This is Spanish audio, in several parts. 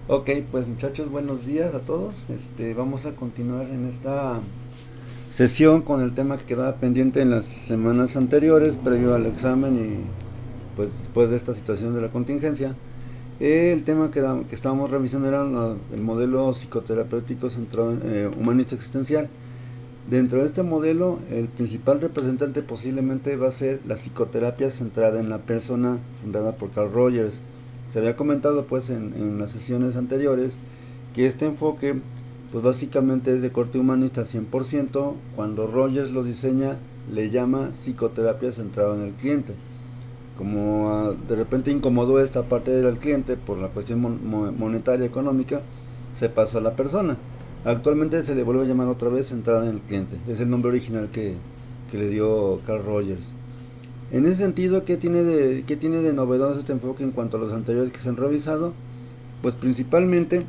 Ok, pues muchachos, buenos días a todos. Vamos a continuar en esta sesión con el tema que quedaba pendiente en las semanas anteriores, previo al examen y pues después de esta situación de la contingencia. El tema que estábamos revisando era el modelo psicoterapéutico centrado en humanista existencial. Dentro de este modelo, el principal representante posiblemente va a ser la psicoterapia centrada en la persona, fundada por Carl Rogers. Se había comentado pues en las sesiones anteriores que este enfoque pues básicamente es de corte humanista 100%. Cuando Rogers lo diseña, le llama psicoterapia centrada en el cliente. Como de repente incomodó esta parte del cliente por la cuestión monetaria económica, se pasó a la persona. Actualmente se le vuelve a llamar otra vez centrada en el cliente. Es el nombre original que le dio Carl Rogers. En ese sentido, ¿qué tiene de novedoso este enfoque en cuanto a los anteriores que se han revisado? Pues principalmente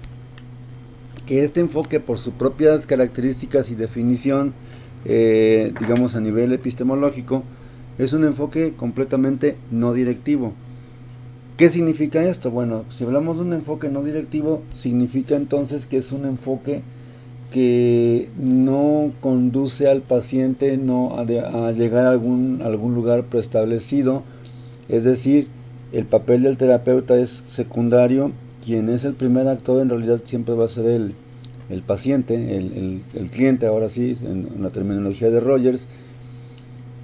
que este enfoque, por sus propias características y definición, digamos a nivel epistemológico, es un enfoque completamente no directivo. ¿Qué significa esto? Bueno, si hablamos de un enfoque no directivo, significa entonces que es un enfoque que no conduce al paciente a llegar a algún lugar preestablecido. Es decir, el papel del terapeuta es secundario. Quien es el primer actor en realidad siempre va a ser el paciente, el cliente, ahora sí, en la terminología de Rogers.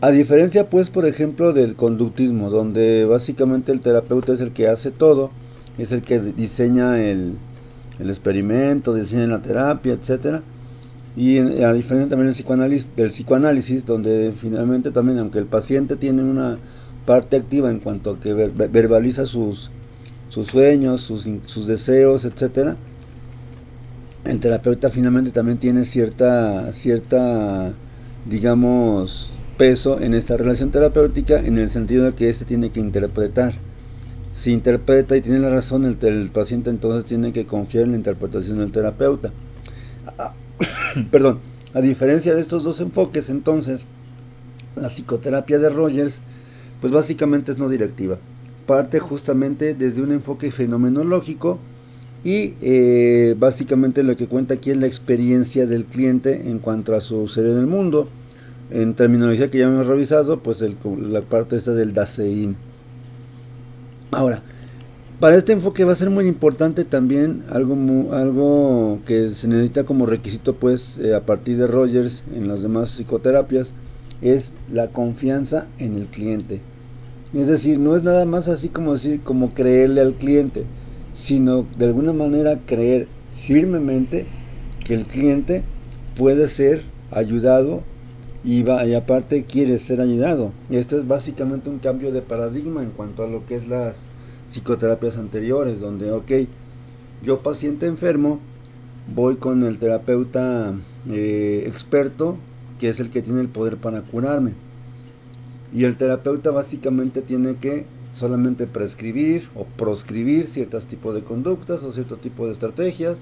A diferencia, pues, por ejemplo, del conductismo, donde básicamente el terapeuta es el que hace todo, es el que diseña el experimento, diseña la terapia, etcétera. Y a diferencia también del psicoanálisis, donde finalmente también, aunque el paciente tiene una parte activa en cuanto a que verbaliza sus sueños, sus deseos, etcétera, el terapeuta finalmente también tiene cierta, digamos, peso en esta relación terapéutica, en el sentido de que éste tiene que interpretar. Si interpreta y tiene la razón, el paciente entonces tiene que confiar en la interpretación del terapeuta. Ah, perdón, a diferencia de estos dos enfoques, entonces, la psicoterapia de Rogers, pues básicamente es no directiva. Parte justamente desde un enfoque fenomenológico y básicamente lo que cuenta aquí es la experiencia del cliente en cuanto a su ser en el mundo. En terminología que ya hemos revisado, pues la parte esta del Dasein. Ahora, para este enfoque va a ser muy importante también algo que se necesita como requisito, pues, a partir de Rogers en las demás psicoterapias, es la confianza en el cliente. Es decir, no es nada más así como creerle al cliente, sino de alguna manera creer firmemente que el cliente puede ser ayudado y aparte quiere ser ayudado. Y esto es básicamente un cambio de paradigma en cuanto a lo que es las psicoterapias anteriores, donde, ok, yo paciente enfermo, voy con el terapeuta experto, que es el que tiene el poder para curarme. Y el terapeuta básicamente tiene que solamente prescribir o proscribir ciertos tipos de conductas o cierto tipo de estrategias,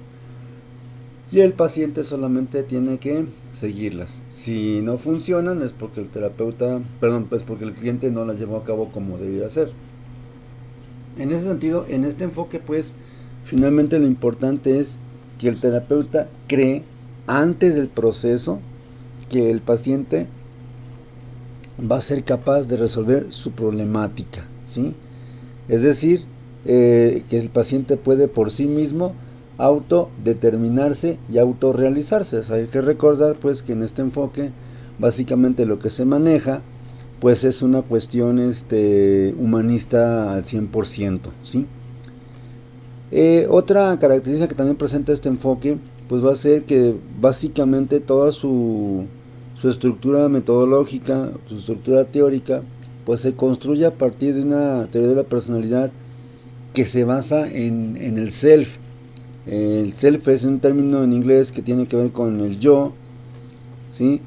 y el paciente solamente tiene que seguirlas. Si no funcionan es porque pues porque el cliente no las llevó a cabo como debía ser. En ese sentido, en este enfoque, pues, finalmente lo importante es que el terapeuta cree antes del proceso que el paciente va a ser capaz de resolver su problemática, ¿sí? Es decir, que el paciente puede por sí mismo autodeterminarse y autorrealizarse. O sea, hay que recordar pues que en este enfoque básicamente lo que se maneja pues es una cuestión humanista al 100%, ¿sí? Otra característica que también presenta este enfoque pues va a ser que básicamente toda su estructura metodológica, su estructura teórica, pues se construye a partir de una teoría de la personalidad que se basa en el self. El self es un término en inglés que tiene que ver con el yo, ¿sí?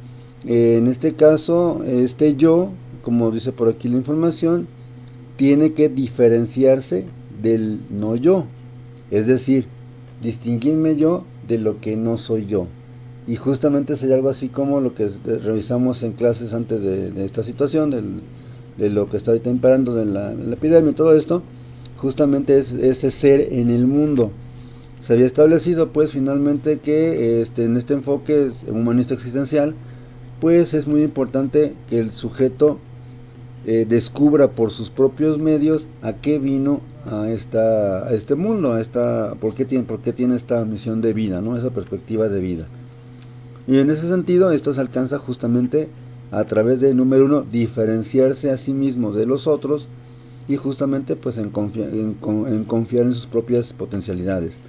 En este caso, este yo, como dice por aquí la información, tiene que diferenciarse del no yo. Es decir, distinguirme yo de lo que no soy yo. Y justamente sería algo así como lo que revisamos en clases antes de esta situación, de lo que está ahorita imperando de la epidemia y todo esto, justamente es ese ser en el mundo. se había establecido pues finalmente que en este enfoque humanista existencial, pues es muy importante que el sujeto descubra por sus propios medios a qué vino a este mundo, por qué tiene esta misión de vida, ¿no? Esa perspectiva de vida. Y en ese sentido, esto se alcanza justamente a través de, número uno, diferenciarse a sí mismo de los otros, y justamente pues en confiar en sus propias potencialidades.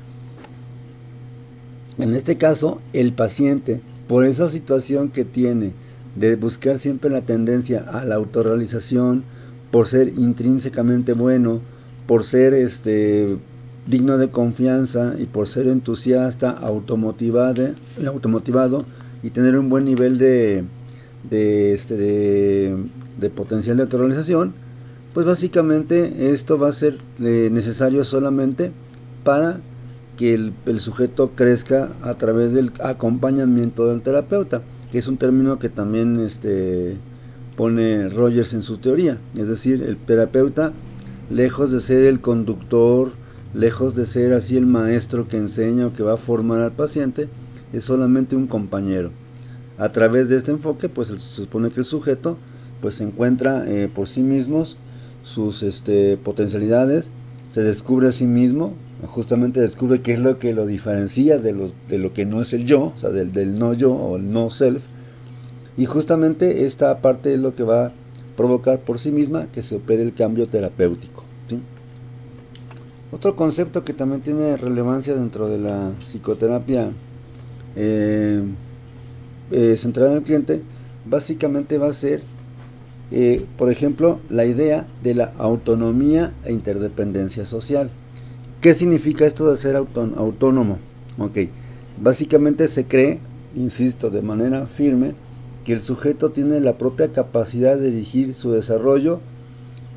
En este caso, el paciente, por esa situación que tiene de buscar siempre la tendencia a la autorrealización, por ser intrínsecamente bueno, por ser digno de confianza y por ser entusiasta, automotivado y tener un buen nivel de potencial de autorrealización, pues básicamente esto va a ser necesario solamente para que el sujeto crezca a través del acompañamiento del terapeuta, que es un término que también pone Rogers en su teoría. Es decir, el terapeuta, lejos de ser el conductor, lejos de ser así el maestro que enseña o que va a formar al paciente, es solamente un compañero. A través de este enfoque, pues se supone que el sujeto pues encuentra por sí mismos sus potencialidades, se descubre a sí mismo, justamente descubre qué es lo que lo diferencia de lo que no es el yo, o sea, del no yo o el no self, y justamente esta parte es lo que va a provocar por sí misma que se opere el cambio terapéutico, ¿sí? Otro concepto que también tiene relevancia dentro de la psicoterapia centrada en el cliente, básicamente va a ser por ejemplo, la idea de la autonomía e interdependencia social. ¿Qué significa esto de ser autónomo? Ok, básicamente se cree, insisto, de manera firme, que el sujeto tiene la propia capacidad de dirigir su desarrollo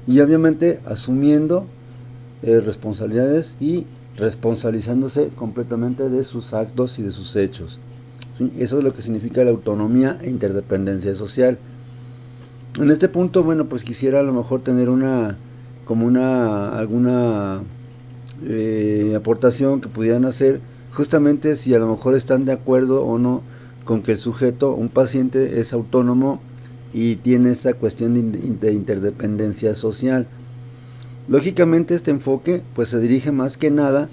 y obviamente asumiendo responsabilidades y responsabilizándose completamente de sus actos y de sus hechos, ¿sí? Eso es lo que significa la autonomía e interdependencia social. En este punto, bueno, pues quisiera a lo mejor tener alguna aportación que pudieran hacer, justamente si a lo mejor están de acuerdo o no con que el sujeto, un paciente, es autónomo y tiene esa cuestión de interdependencia social. Lógicamente este enfoque pues se dirige más que nada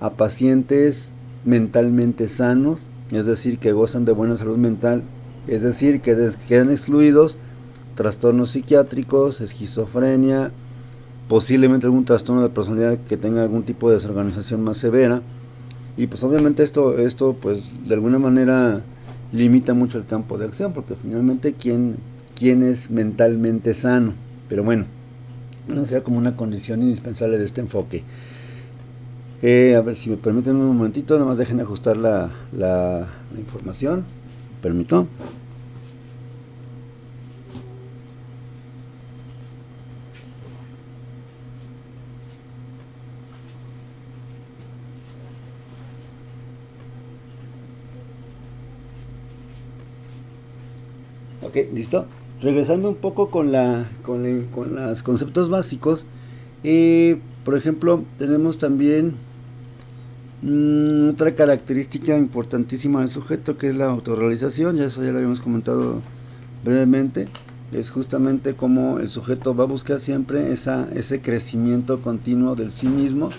a pacientes mentalmente sanos, es decir, que gozan de buena salud mental, es decir, que quedan excluidos trastornos psiquiátricos, esquizofrenia, posiblemente algún trastorno de personalidad que tenga algún tipo de desorganización más severa, y pues obviamente esto pues de alguna manera limita mucho el campo de acción, porque finalmente quién es mentalmente sano. Pero bueno, no sea como una condición indispensable de este enfoque. A ver si me permiten un momentito, nada más dejen ajustar la información. Permito. Ok, listo. Regresando un poco con los conceptos básicos, por ejemplo, tenemos también otra característica importantísima del sujeto, que es la autorrealización. Ya eso ya lo habíamos comentado brevemente. Es justamente como el sujeto va a buscar siempre ese crecimiento continuo del sí mismo,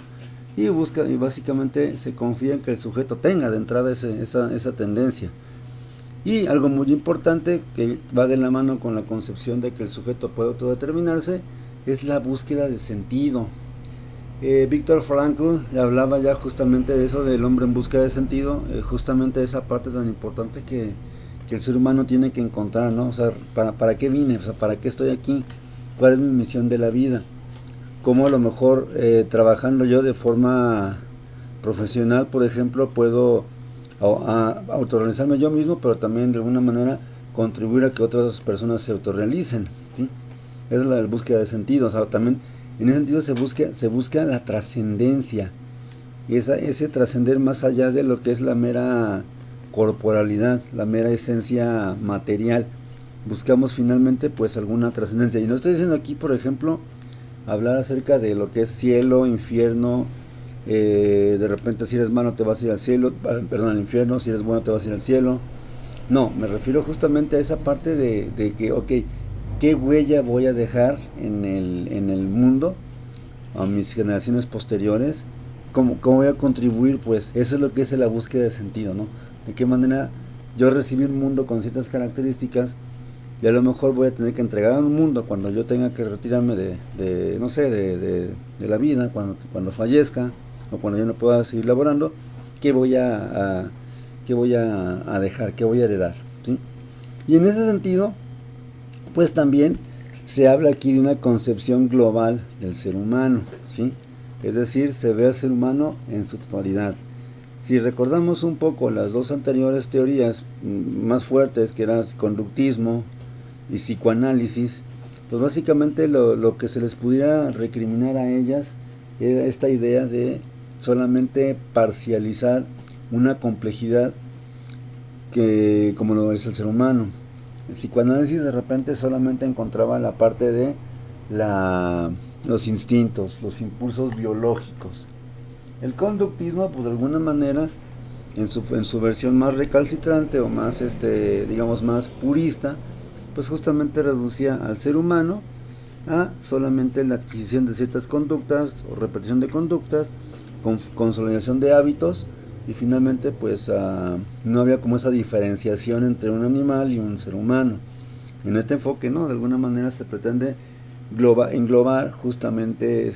y básicamente se confía en que el sujeto tenga de entrada esa tendencia. Y algo muy importante que va de la mano con la concepción de que el sujeto puede autodeterminarse es la búsqueda de sentido. Viktor Frankl hablaba ya justamente de eso, del hombre en busca de sentido, justamente esa parte tan importante que el ser humano tiene que encontrar, ¿no? O sea, ¿para qué vine? O sea, ¿para qué estoy aquí? ¿Cuál es mi misión de la vida? ¿Cómo a lo mejor trabajando yo de forma profesional, por ejemplo, puedo a autorrealizarme yo mismo, pero también de alguna manera contribuir a que otras personas se autorrealicen, ¿sí? Esa es la búsqueda de sentido. O sea, también en ese sentido se busca la trascendencia, y ese trascender más allá de lo que es la mera corporalidad, la mera esencia material. Buscamos finalmente pues alguna trascendencia, y no estoy diciendo aquí, por ejemplo, hablar acerca de lo que es cielo, infierno, de repente si eres malo te vas a ir al cielo, perdón, al infierno, si eres bueno te vas a ir al cielo. No, me refiero justamente a esa parte de que, ok, ¿qué huella voy a dejar en el mundo a mis generaciones posteriores? ¿Cómo voy a contribuir? Pues eso es lo que es la búsqueda de sentido, ¿no? De qué manera yo recibí un mundo con ciertas características y a lo mejor voy a tener que entregar a un mundo cuando yo tenga que retirarme no sé, de la vida, cuando fallezca o cuando yo no pueda seguir laborando. ¿Qué voy qué voy a dejar? ¿Qué voy a heredar? ¿Sí? Y en ese sentido, pues también se habla aquí de una concepción global del ser humano, ¿sí? Es decir, se ve al ser humano en su totalidad. Si recordamos un poco las dos anteriores teorías más fuertes, que eran conductismo y psicoanálisis, pues básicamente lo que se les pudiera recriminar a ellas era esta idea de solamente parcializar una complejidad que como lo es el ser humano. El psicoanálisis de repente solamente encontraba la parte de los instintos, los impulsos biológicos. El conductismo, pues de alguna manera, en su versión más recalcitrante o más, digamos, más purista, pues justamente reducía al ser humano a solamente la adquisición de ciertas conductas o repetición de conductas, consolidación de hábitos, y finalmente pues no había como esa diferenciación entre un animal y un ser humano. En este enfoque, ¿no? De alguna manera se pretende englobar justamente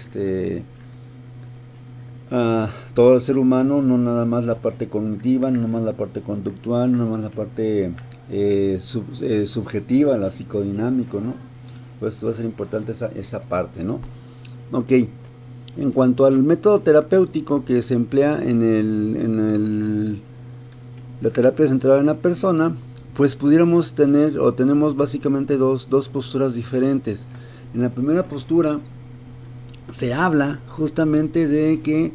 todo el ser humano, no nada más la parte cognitiva, no nada más la parte conductual, no nada más la parte subjetiva, la psicodinámico, ¿no? Pues va a ser importante esa parte, ¿no? Ok. En cuanto al método terapéutico que se emplea la terapia centrada en la persona, pues pudiéramos tener o tenemos básicamente dos posturas diferentes. En la primera postura se habla justamente de que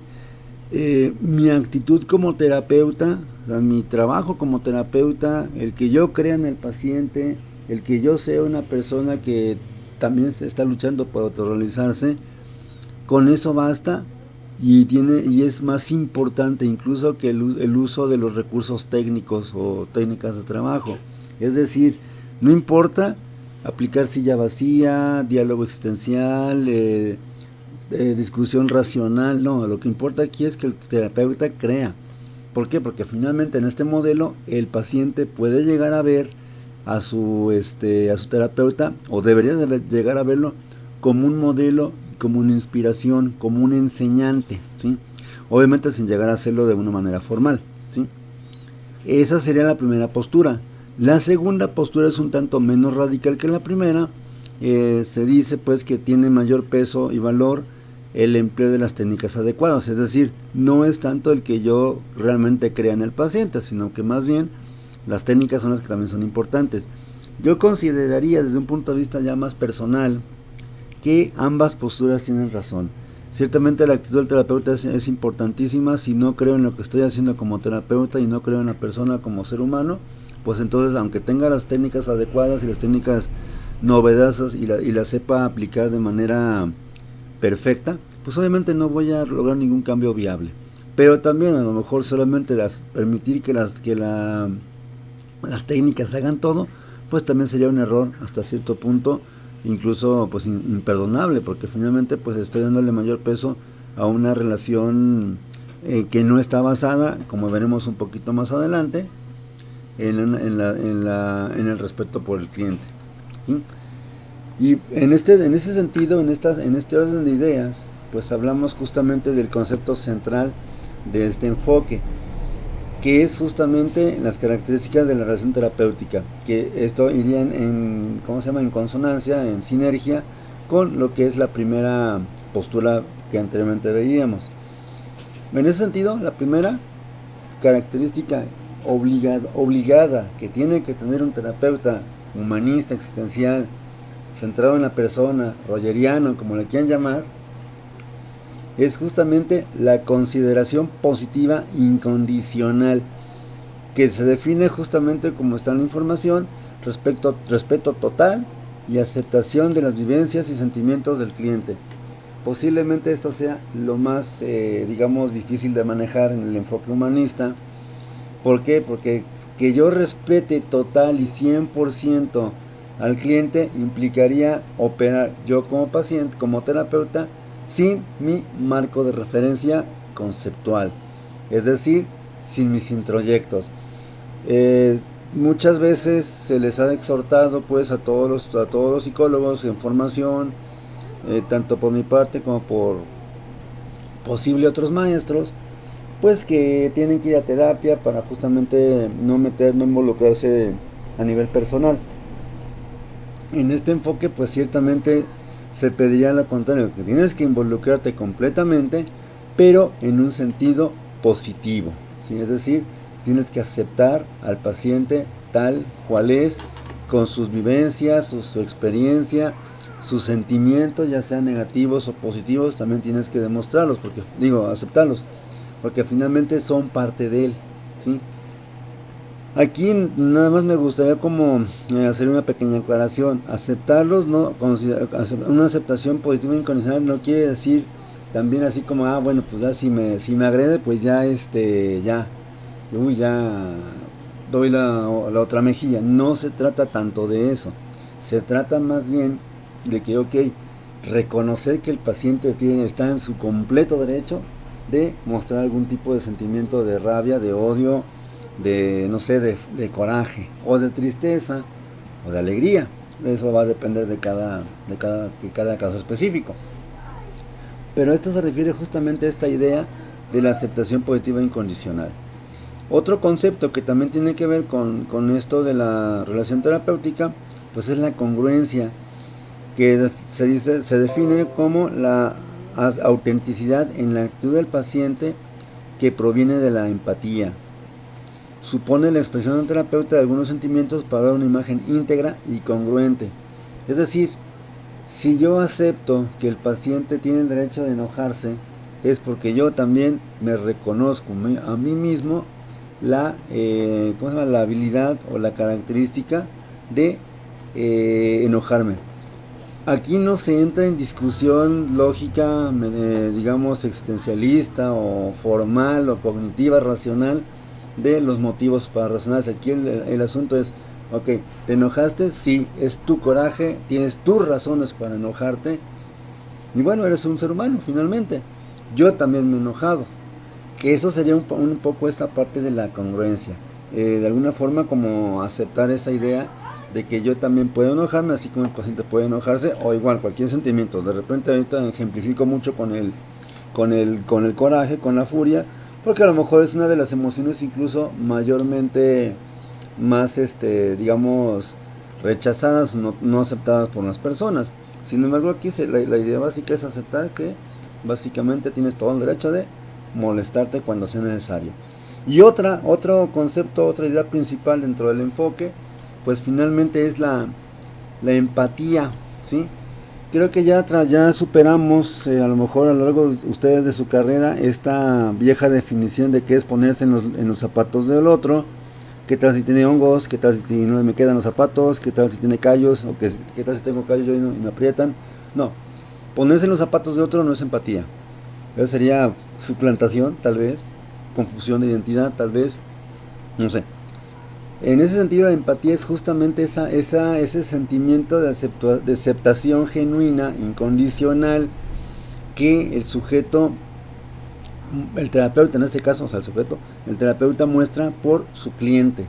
mi actitud como terapeuta, mi trabajo como terapeuta, el que yo crea en el paciente, el que yo sea una persona que también se está luchando por autorrealizarse, con eso basta y es más importante incluso que el uso de los recursos técnicos o técnicas de trabajo. Es decir, no importa aplicar silla vacía, diálogo existencial, discusión racional, no, lo que importa aquí es que el terapeuta crea. ¿Por qué? Porque finalmente en este modelo el paciente puede llegar a ver a su terapeuta, o debería llegar a verlo como un modelo, como una inspiración, como un enseñante, ¿sí? Obviamente sin llegar a hacerlo de una manera formal, ¿sí? Esa sería la primera postura. La segunda postura es un tanto menos radical que la primera. Se dice pues que tiene mayor peso y valor el empleo de las técnicas adecuadas, es decir, no es tanto el que yo realmente crea en el paciente, sino que más bien las técnicas son las que también son importantes. Yo consideraría desde un punto de vista ya más personal que ambas posturas tienen razón. Ciertamente la actitud del terapeuta es importantísima. Si no creo en lo que estoy haciendo como terapeuta y no creo en la persona como ser humano, pues entonces aunque tenga las técnicas adecuadas y las técnicas novedosas y las sepa aplicar de manera perfecta, pues obviamente no voy a lograr ningún cambio viable. Pero también a lo mejor solamente permitir que las técnicas hagan todo, pues también sería un error hasta cierto punto, incluso pues imperdonable, porque finalmente pues estoy dándole mayor peso a una relación que no está basada, como veremos un poquito más adelante, en el respeto por el cliente, ¿sí? Y en ese sentido, en este orden de ideas, pues hablamos justamente del concepto central de este enfoque, que es justamente las características de la relación terapéutica, que esto iría en consonancia, en sinergia con lo que es la primera postura que anteriormente veíamos. En ese sentido, la primera característica obligada que tiene que tener un terapeuta humanista, existencial, centrado en la persona, rogeriano, como le quieran llamar, es justamente la consideración positiva incondicional, que se define justamente como está en la información, respeto total y aceptación de las vivencias y sentimientos del cliente. posiblemente esto sea lo más, digamos, difícil de manejar en el enfoque humanista. ¿Por qué? Porque que yo respete total y 100% al cliente implicaría operar yo como paciente, como terapeuta, sin mi marco de referencia conceptual, es decir, sin mis introyectos. Muchas veces se les ha exhortado pues a todos los psicólogos en formación, tanto por mi parte como por posible otros maestros, pues que tienen que ir a terapia para justamente no involucrarse a nivel personal. En este enfoque pues ciertamente se pediría lo contrario, que tienes que involucrarte completamente, pero en un sentido positivo, ¿sí? Es decir, tienes que aceptar al paciente tal cual es, con sus vivencias, su experiencia, sus sentimientos, ya sean negativos o positivos, también tienes que demostrarlos, porque aceptarlos, porque finalmente son parte de él, ¿sí? Aquí nada más me gustaría como hacer una pequeña aclaración. Aceptarlos, no, una aceptación positiva e incondicional no quiere decir también así como, bueno, pues ya si me agrede, pues ya ya doy la otra mejilla. No se trata tanto de eso. Se trata más bien de que, reconocer que el paciente está en su completo derecho de mostrar algún tipo de sentimiento de rabia, de odio, de coraje, o de tristeza, o de alegría. Eso va a depender de cada caso específico. Pero esto se refiere justamente a esta idea de la aceptación positiva incondicional. Otro concepto que también tiene que ver con esto de la relación terapéutica, pues es la congruencia, que se define como la autenticidad en la actitud del paciente que proviene de la empatía. Supone la expresión del terapeuta de algunos sentimientos para dar una imagen íntegra y congruente. Es decir, si yo acepto que el paciente tiene el derecho de enojarse, es porque yo también me reconozco a mí mismo la habilidad o la característica de enojarme. Aquí no se entra en discusión lógica, digamos, existencialista o formal o cognitiva, racional, de los motivos para razonarse. Aquí el asunto es, ¿te enojaste? Sí, es tu coraje, tienes tus razones para enojarte, y bueno, eres un ser humano finalmente. Yo también me he enojado, que eso sería un poco esta parte de la congruencia, de alguna forma como aceptar esa idea de que yo también puedo enojarme, así como el paciente puede enojarse, o igual cualquier sentimiento. De repente ahorita ejemplifico mucho con el coraje, con la furia, porque a lo mejor es una de las emociones incluso mayormente más, digamos, rechazadas, no aceptadas por las personas. Sin embargo, aquí la idea básica es aceptar que básicamente tienes todo el derecho de molestarte cuando sea necesario. Y otro concepto, otra idea principal dentro del enfoque, pues finalmente es la empatía, ¿sí? Creo que ya superamos, a lo mejor a lo largo de ustedes de su carrera, esta vieja definición de qué es ponerse en los zapatos del otro. ¿Qué tal si tiene hongos? ¿Qué tal si no me quedan los zapatos? ¿Qué tal si tiene callos? ¿O qué tal si tengo callos y me aprietan? No, ponerse en los zapatos de otro no es empatía. Eso sería suplantación, tal vez, confusión de identidad, tal vez, no sé. En ese sentido, la empatía es justamente ese sentimiento de aceptación genuina, incondicional, que el sujeto, el terapeuta en este caso, el terapeuta muestra por su cliente,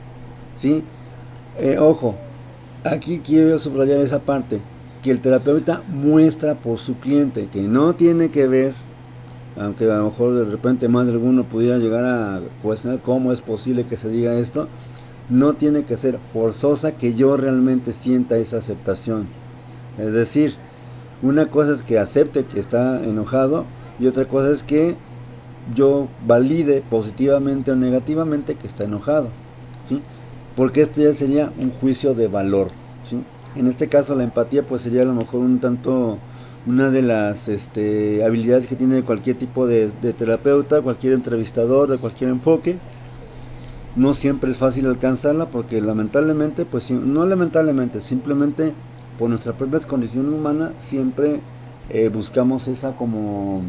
¿sí? Ojo, aquí quiero subrayar esa parte, que el terapeuta muestra por su cliente, que no tiene que ver, aunque a lo mejor de repente más de alguno pudiera llegar a cuestionar cómo es posible que se diga esto, no tiene que ser forzosa que yo realmente sienta esa aceptación. Es decir, una cosa es que acepte que está enojado y otra cosa es que yo valide positivamente o negativamente que está enojado, ¿sí? Porque esto ya sería un juicio de valor, ¿sí? En este caso la empatía pues sería a lo mejor un tanto una de las habilidades que tiene cualquier tipo de terapeuta, cualquier entrevistador, de cualquier enfoque. No siempre es fácil alcanzarla porque lamentablemente, pues no lamentablemente, simplemente por nuestras propias condiciones humanas siempre buscamos esa como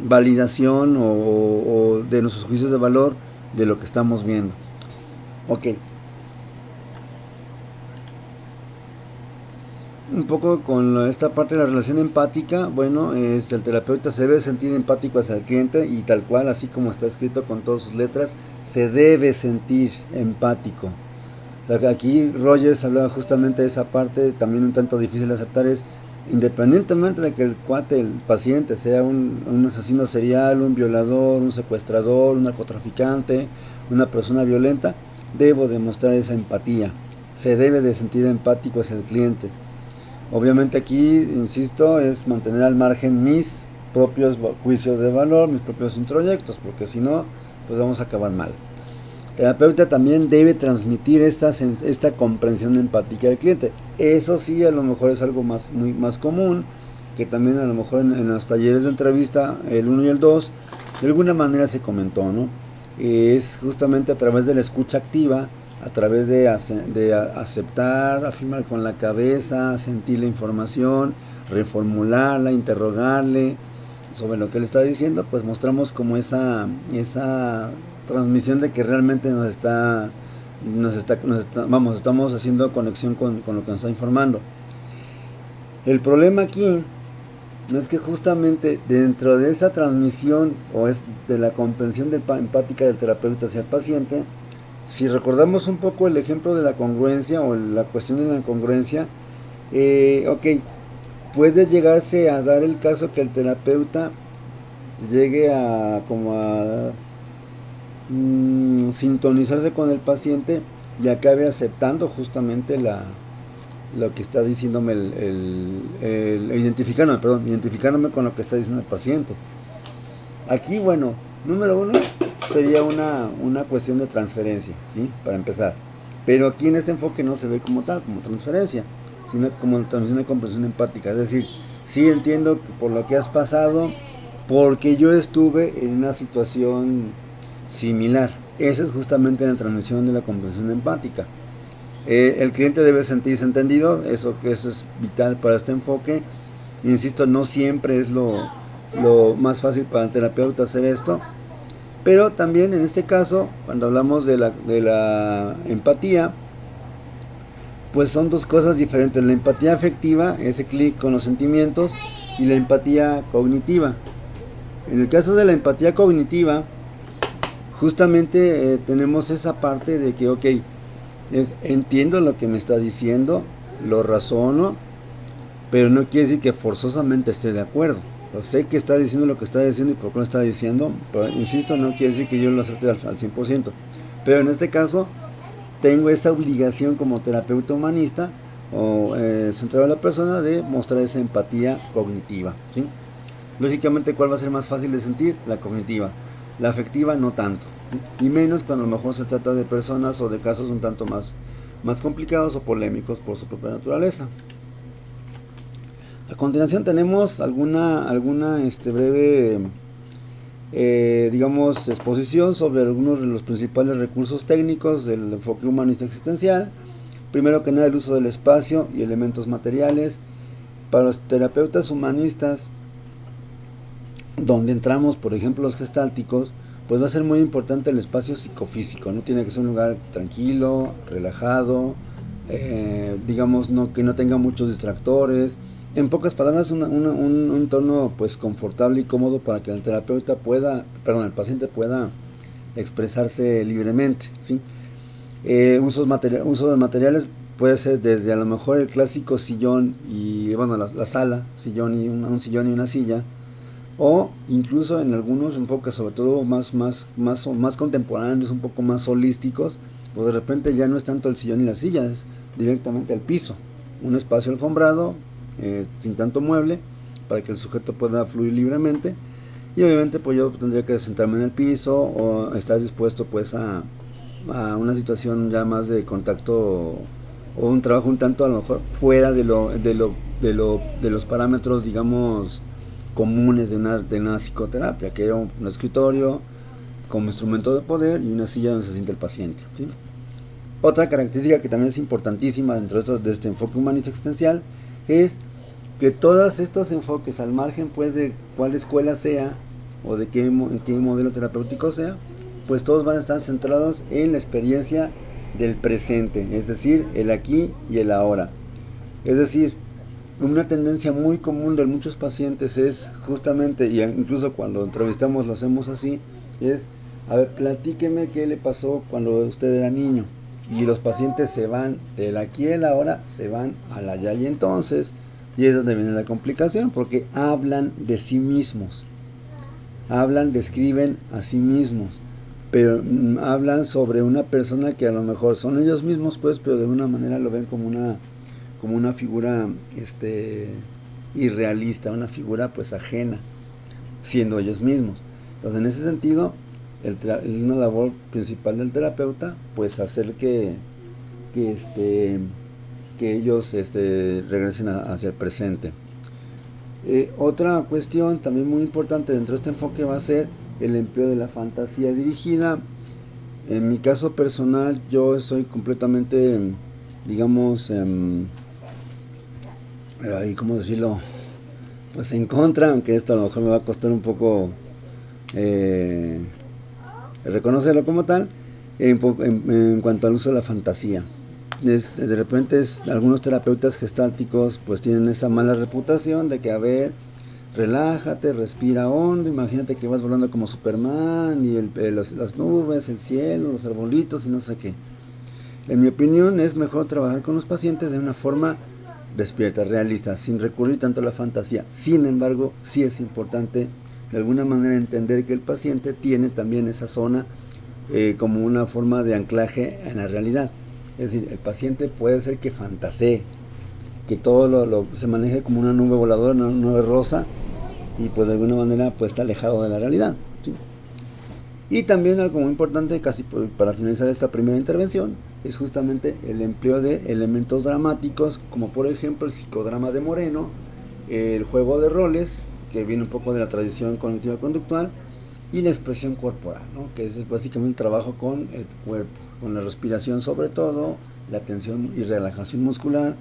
validación o de nuestros juicios de valor de lo que estamos viendo. Ok. Un poco con esta parte de la relación empática, bueno, el terapeuta se debe sentir empático hacia el cliente y tal cual, así como está escrito con todas sus letras, se debe sentir empático. O sea, aquí Rogers hablaba justamente de esa parte, también un tanto difícil de aceptar, es independientemente de que el cuate, el paciente, sea un asesino serial, un violador, un secuestrador, un narcotraficante, una persona violenta, debo demostrar esa empatía. Se debe de sentir empático hacia el cliente. Obviamente aquí, insisto, es mantener al margen mis propios juicios de valor, mis propios introyectos, porque si no, pues vamos a acabar mal. El terapeuta también debe transmitir esta comprensión empática del cliente. Eso sí, a lo mejor es algo muy más común, que también a lo mejor en los talleres de entrevista, el 1 y el 2, de alguna manera se comentó, ¿no? Es justamente a través de la escucha activa, a través de aceptar, afirmar con la cabeza, sentir la información, reformularla, interrogarle sobre lo que él está diciendo, pues mostramos como esa transmisión de que realmente estamos haciendo conexión con lo que nos está informando. El problema aquí no es que justamente dentro de esa transmisión o es de la comprensión empática del terapeuta hacia el paciente, si recordamos un poco el ejemplo de la congruencia o la cuestión de la congruencia, ok, puede llegarse a dar el caso que el terapeuta llegue a sintonizarse con el paciente y acabe aceptando justamente lo que está diciéndome identificándome con lo que está diciendo el paciente. Aquí, bueno, número 1 sería una cuestión de transferencia, ¿sí? Para empezar. Pero aquí en este enfoque no se ve como tal, como transferencia, sino como transmisión de comprensión empática. Es decir, sí entiendo por lo que has pasado, porque yo estuve en una situación similar. Esa es justamente la transmisión de la comprensión empática. El cliente debe sentirse entendido, eso es vital para este enfoque. Insisto, no siempre es lo más fácil para el terapeuta hacer esto, pero también en este caso, cuando hablamos de la empatía, pues son dos cosas diferentes. La empatía afectiva, ese clic con los sentimientos, y la empatía cognitiva. En el caso de la empatía cognitiva, justamente tenemos esa parte de que, ok, entiendo lo que me está diciendo, lo razono, pero no quiere decir que forzosamente esté de acuerdo. Sé que está diciendo lo que está diciendo y por qué lo está diciendo, pero insisto, no quiere decir que yo lo acepte al 100%. Pero en este caso, tengo esa obligación como terapeuta humanista o centrado en la persona de mostrar esa empatía cognitiva, ¿sí? Lógicamente, ¿cuál va a ser más fácil de sentir? La cognitiva. La afectiva no tanto, ¿sí? Y menos cuando a lo mejor se trata de personas o de casos un tanto más complicados o polémicos por su propia naturaleza. A continuación tenemos alguna breve exposición sobre algunos de los principales recursos técnicos del enfoque humanista existencial. Primero que nada, el uso del espacio y elementos materiales. Para los terapeutas humanistas, donde entramos, por ejemplo, los gestálticos, pues va a ser muy importante el espacio psicofísico, ¿no? Tiene que ser un lugar tranquilo, relajado, que no tenga muchos distractores. En pocas palabras, un entorno pues confortable y cómodo para que el paciente pueda expresarse libremente, ¿sí? Uso de materiales puede ser desde a lo mejor el clásico sillón y la sala, sillón y un sillón y una silla, o incluso en algunos enfoques, sobre todo más contemporáneos, un poco más holísticos, pues de repente ya no es tanto el sillón y la silla, es directamente al piso, un espacio alfombrado, sin tanto mueble, para que el sujeto pueda fluir libremente. Y obviamente pues yo tendría que sentarme en el piso o estar dispuesto pues a una situación ya más de contacto o un trabajo un tanto a lo mejor fuera de los parámetros, digamos, comunes de una psicoterapia, que era un escritorio como instrumento de poder y una silla donde se siente el paciente, ¿sí? Otra característica que también es importantísima dentro de este enfoque humanista existencial es que todos estos enfoques, al margen pues de cuál escuela sea o de en qué modelo terapéutico sea, pues todos van a estar centrados en la experiencia del presente, es decir, el aquí y el ahora. Es decir, una tendencia muy común de muchos pacientes es justamente, y incluso cuando entrevistamos lo hacemos así, es, a ver, platíqueme qué le pasó cuando usted era niño. Y los pacientes se van del aquí y el ahora, se van al allá y entonces, y es donde viene la complicación, porque hablan de sí mismos, describen a sí mismos, pero hablan sobre una persona que a lo mejor son ellos mismos, pues, pero de una manera lo ven como una figura irrealista, una figura pues ajena, siendo ellos mismos. Entonces, en ese sentido, una labor principal del terapeuta, pues hacer que ellos regresen hacia el presente. Otra cuestión también muy importante dentro de este enfoque va a ser el empleo de la fantasía dirigida. En mi caso personal, yo estoy completamente, digamos, ¿cómo decirlo? Pues en contra, aunque esto a lo mejor me va a costar un poco reconocerlo como tal, en cuanto al uso de la fantasía. De repente algunos terapeutas gestálticos pues tienen esa mala reputación de que, a ver, relájate, respira hondo, imagínate que vas volando como Superman y las nubes, el cielo, los arbolitos y no sé qué. En mi opinión es mejor trabajar con los pacientes de una forma despierta, realista, sin recurrir tanto a la fantasía. Sin embargo, sí es importante de alguna manera entender que el paciente tiene también esa zona como una forma de anclaje en la realidad. Es decir, el paciente puede ser que fantasee, que todo se maneje como una nube voladora, una nube rosa, y pues de alguna manera pues está alejado de la realidad, ¿sí? Y también algo muy importante, casi para finalizar esta primera intervención, es justamente el empleo de elementos dramáticos, como por ejemplo el psicodrama de Moreno, el juego de roles, que viene un poco de la tradición cognitiva conductual, y la expresión corporal, ¿no? Que es básicamente el trabajo con el cuerpo, con la respiración sobre todo, la tensión y relajación muscular.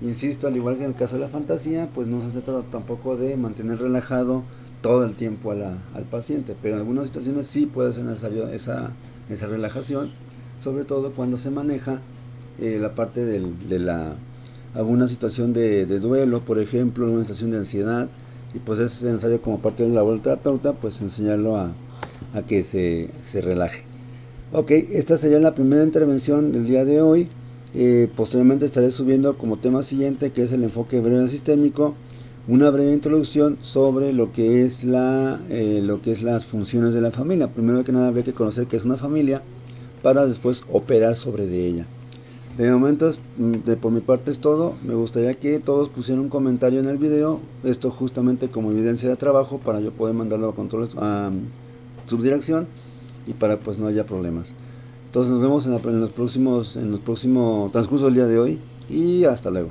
Insisto, al igual que en el caso de la fantasía, pues no se trata tampoco de mantener relajado todo el tiempo al paciente, pero en algunas situaciones sí puede ser necesario esa relajación, sobre todo cuando se maneja la parte de alguna situación de duelo, por ejemplo, una situación de ansiedad, y pues es necesario como parte del labor del terapeuta pues enseñarlo a que se relaje. Ok, esta sería la primera intervención del día de hoy. Posteriormente estaré subiendo como tema siguiente, que es el enfoque breve sistémico, una breve introducción sobre lo que es las funciones de la familia. Primero que nada habría que conocer qué es una familia para después operar sobre de ella. De momento, por mi parte es todo. Me gustaría que todos pusieran un comentario en el video, esto justamente como evidencia de trabajo para yo poder mandarlo a subdirección y para pues no haya problemas. Entonces nos vemos en los próximos transcurso del día de hoy y hasta luego.